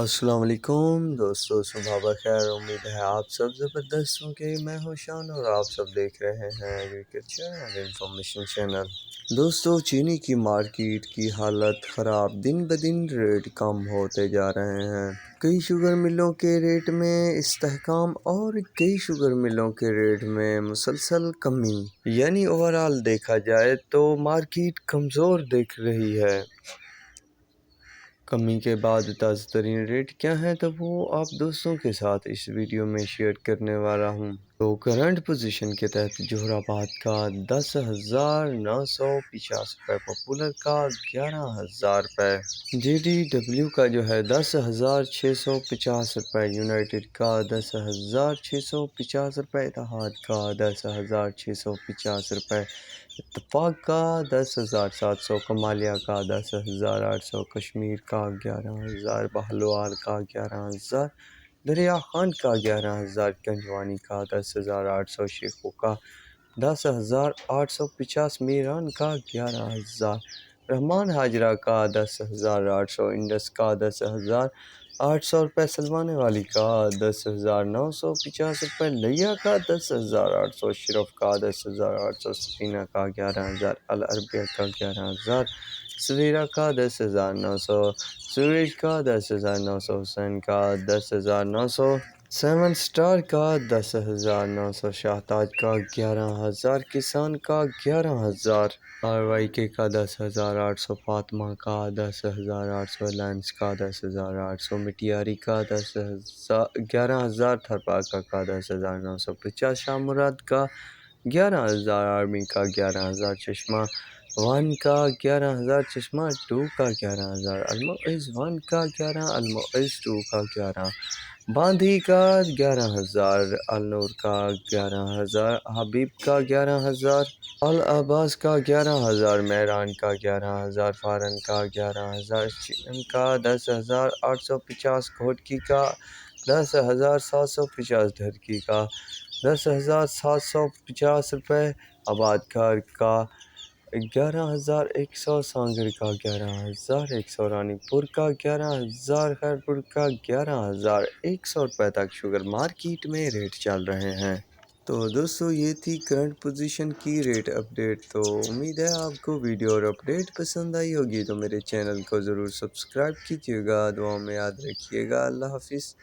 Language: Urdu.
السلام علیکم دوستو، صبح بخیر۔ امید ہے آپ سب زبردست ہوں گے۔ میں ہوں شان اور آپ سب دیکھ رہے ہیں ایگریکلچر اینڈ انفارمیشن چینل۔ دوستو، چینی کی مارکیٹ کی حالت خراب، دن بدن ریٹ کم ہوتے جا رہے ہیں۔ کئی شوگر ملوں کے ریٹ میں استحکام اور کئی شوگر ملوں کے ریٹ میں مسلسل کمی، یعنی اوورآل دیکھا جائے تو مارکیٹ کمزور دکھ رہی ہے۔ کمی کے بعد تازہ ترین ریٹ کیا ہیں تو وہ آپ دوستوں کے ساتھ اس ویڈیو میں شیئر کرنے والا ہوں۔ تو کرنٹ پوزیشن کے تحت جوہر آباد کا 10,950 روپے، پاپولر کا 11,000 روپے، جے ڈی ڈبلیو کا جو ہے 10,650 روپے، یونائٹڈ کا 10,650 روپے، اتحاد کا 10,650 روپے، اتفاق کا 10,700، کمالیہ کا 10,800، کشمیر کا 11,000، بہلوال کا 11,000، دریا خان کا 11,000، گنجوانی کا 10,800، شیخو کا 10,850، میران کا 11,000، رحمان حاجرہ کا 10,800، انڈس کا 10,800 روپے، سلوانے والی کا 10,950 روپے، لیا کا 10,800، شرف کا 10,800، سفینہ کا 11,000، العربیہ کا 11,000، سویرا کا 10,900، سورج کا 10,900، حسین کا 10,900، سیون سٹار کا 10,900، شاہ تاج کا 11,000، کسان کا 11,000، RYK کا 10,800، فاطمہ کا 10,800، لینس کا 10,800، مٹیاری کا 11,000، تھرپاکا کا 10,950، شاہ مراد کا 11,000، آرمی کا 11,000، چشمہ 1 کا 11,000، چشمہ 2 کا 11,000، المعز 1 کا 11، المعز 2 کا 11، باندھی کا 11,000، النور کا 11,000، حبیب کا 11,000، العباس کا 11,000، میران کا 11,000، فارن کا 11,000، چین کا 10,850، گھوٹکی کا 10,750، دھرکی کا 10,750 روپے، آباد گھر کا 11,100، سانگر کا 11,100، رانی پور کا 11,000، خیرپور کا 11,100 روپے تک شوگر مارکیٹ میں ریٹ چل رہے ہیں۔ تو دوستو، یہ تھی کرنٹ پوزیشن کی ریٹ اپڈیٹ۔ تو امید ہے آپ کو ویڈیو اور اپڈیٹ پسند آئی ہوگی، تو میرے چینل کو ضرور سبسکرائب کیجیے گا، دعاؤں میں یاد رکھیے گا۔ اللہ حافظ۔